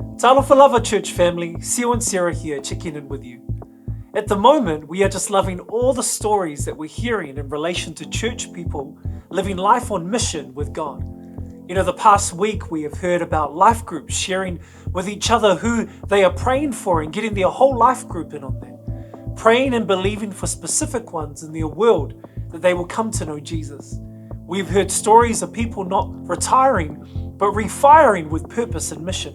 Talofa lava church family, Sio and Sarah here checking in with you. At the moment, we are just loving all the stories that we're hearing in relation to church people living life on mission with God. The past week we have heard about life groups sharing with each other who they are praying for and getting their whole life group in on that. Praying and believing for specific ones in their world that they will come to know Jesus. We've heard stories of people not retiring, but refiring with purpose and mission.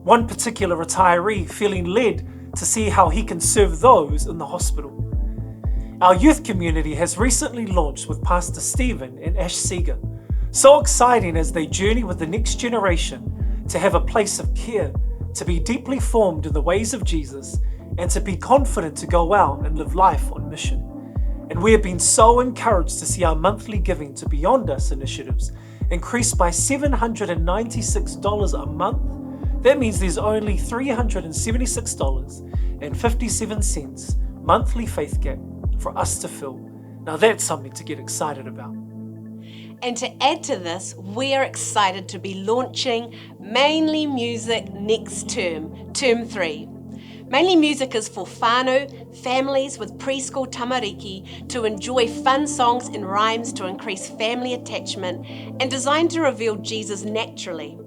One particular retiree feeling led to see how he can serve those in the hospital. Our youth community has recently launched with Pastor Stephen and Ash Seeger. So exciting as they journey with the next generation to have a place of care, to be deeply formed in the ways of Jesus, and to be confident to go out and live life on mission. And we have been so encouraged to see our monthly giving to Beyond Us initiatives increase by $796 a month. That means there's only $376.57 monthly faith gap for us to fill. Now that's something to get excited about. And to add to this, we are excited to be launching Mainly Music next term, Term 3. Mainly Music is for whānau, families with preschool tamariki, to enjoy fun songs and rhymes to increase family attachment and designed to reveal Jesus naturally.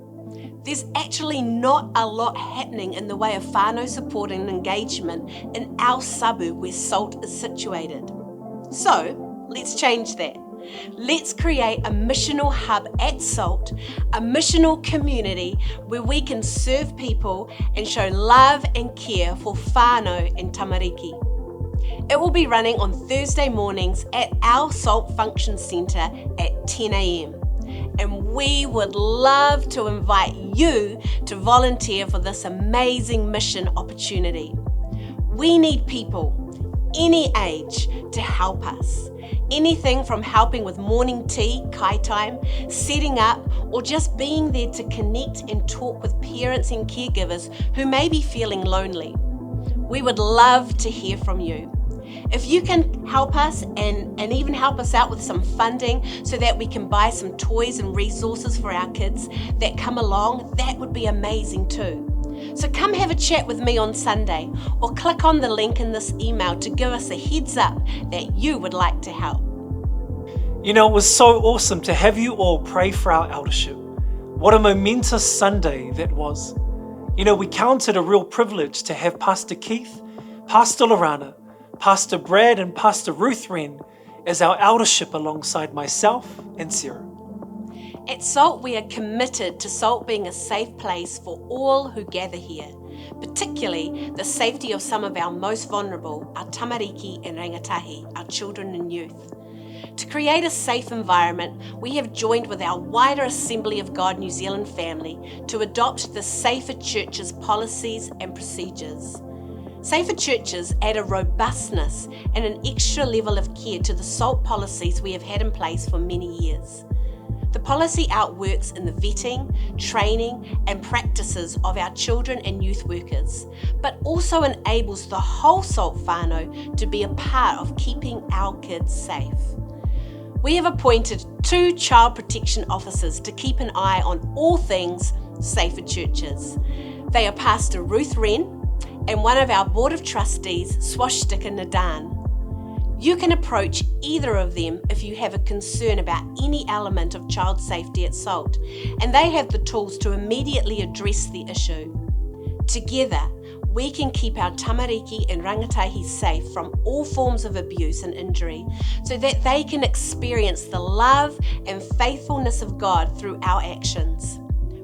There's actually not a lot happening in the way of whānau support and engagement in our suburb where Salt is situated. So, let's change that. Let's create a missional hub at Salt, a missional community where we can serve people and show love and care for whānau and tamariki. It will be running on Thursday mornings at our Salt Function Centre at 10 a.m. And we would love to invite you to volunteer for this amazing mission opportunity. We need people, any age, to help us. Anything from helping with morning tea, kai time, setting up, or just being there to connect and talk with parents and caregivers who may be feeling lonely. We would love to hear from you. If you can help us and even help us out with some funding so that we can buy some toys and resources for our kids that come along, that would be amazing too. So come have a chat with me on Sunday or click on the link in this email to give us a heads up that you would like to help. It was so awesome to have you all pray for our eldership. What a momentous Sunday that was. We counted a real privilege to have Pastor Keith, Pastor Lorana, Pastor Brad and Pastor Ruth Wren as our eldership alongside myself and Sarah. At Salt, we are committed to Salt being a safe place for all who gather here, particularly the safety of some of our most vulnerable, our tamariki and rangatahi, our children and youth. To create a safe environment, we have joined with our wider Assembly of God New Zealand family to adopt the Safer Churches policies and procedures. Safer Churches add a robustness and an extra level of care to the SALT policies we have had in place for many years. The policy outworks in the vetting, training and practices of our children and youth workers, but also enables the whole SALT whānau to be a part of keeping our kids safe. We have appointed 2 child protection officers to keep an eye on all things Safer Churches. They are Pastor Ruth Wren and one of our Board of Trustees, Swastika Nadan. You can approach either of them if you have a concern about any element of child safety at SALT, and they have the tools to immediately address the issue. Together, we can keep our tamariki and rangatahi safe from all forms of abuse and injury so that they can experience the love and faithfulness of God through our actions.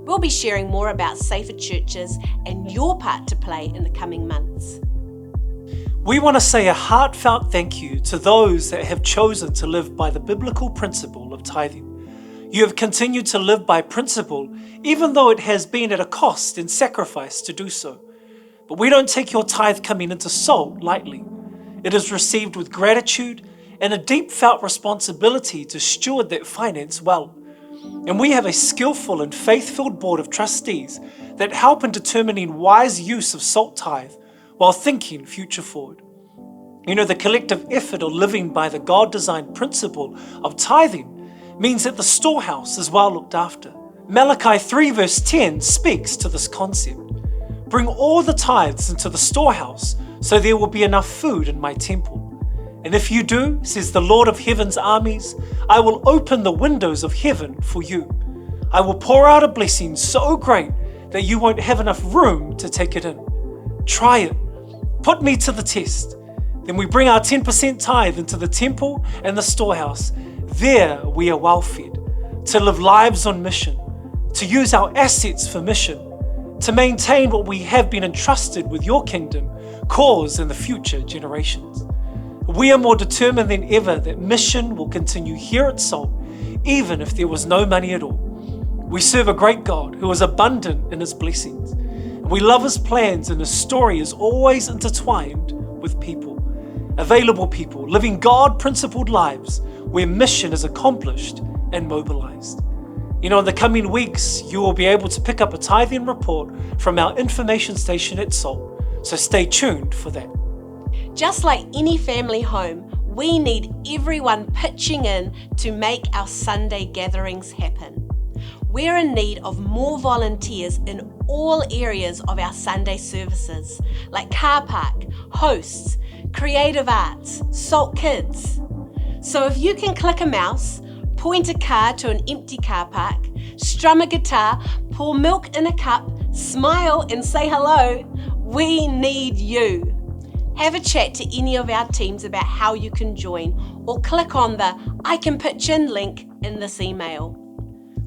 We'll be sharing more about Safer Churches and your part to play in the coming months. We want to say a heartfelt thank you to those that have chosen to live by the biblical principle of tithing. You have continued to live by principle, even though it has been at a cost and sacrifice to do so. But we don't take your tithe coming into SALT lightly. It is received with gratitude and a deep felt responsibility to steward that finance well. And we have a skillful and faith-filled board of trustees that help in determining wise use of SALT tithe while thinking future forward. The collective effort of living by the God-designed principle of tithing means that the storehouse is well looked after. Malachi 3 verse 10 speaks to this concept. Bring all the tithes into the storehouse, so there will be enough food in my temple. And if you do, says the Lord of heaven's armies, I will open the windows of heaven for you. I will pour out a blessing so great that you won't have enough room to take it in. Try it. Put me to the test. Then we bring our 10% tithe into the temple and the storehouse. There we are well fed, to live lives on mission, to use our assets for mission, to maintain what we have been entrusted with your kingdom, cause, and the future generations. We are more determined than ever that mission will continue here at Salt, even if there was no money at all. We serve a great God who is abundant in his blessings. And we love his plans, and his story is always intertwined with people. Available people living God-principled lives where mission is accomplished and mobilized. In the coming weeks, you will be able to pick up a tithing report from our information station at Salt, so stay tuned for that. Just like any family home, we need everyone pitching in to make our Sunday gatherings happen. We're in need of more volunteers in all areas of our Sunday services, like car park, hosts, creative arts, Salt Kids. So if you can click a mouse, point a car to an empty car park, strum a guitar, pour milk in a cup, smile and say hello, we need you. Have a chat to any of our teams about how you can join, or click on the I Can Pitch In link in this email.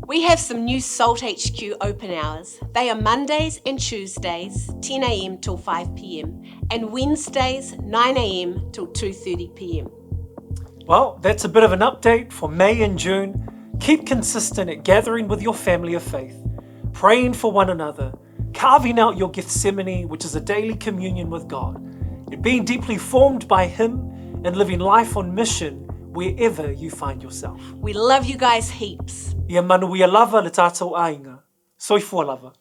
We have some new Salt HQ open hours. They are Mondays and Tuesdays, 10 a.m. till 5 p.m, and Wednesdays, 9 a.m. till 2:30 p.m. Well, that's a bit of an update for May and June. Keep consistent at gathering with your family of faith, praying for one another, carving out your Gethsemane, which is a daily communion with God, and being deeply formed by him and living life on mission wherever you find yourself. We love you guys heaps. Ia manuia lava le tātou ainga. Soifua lava.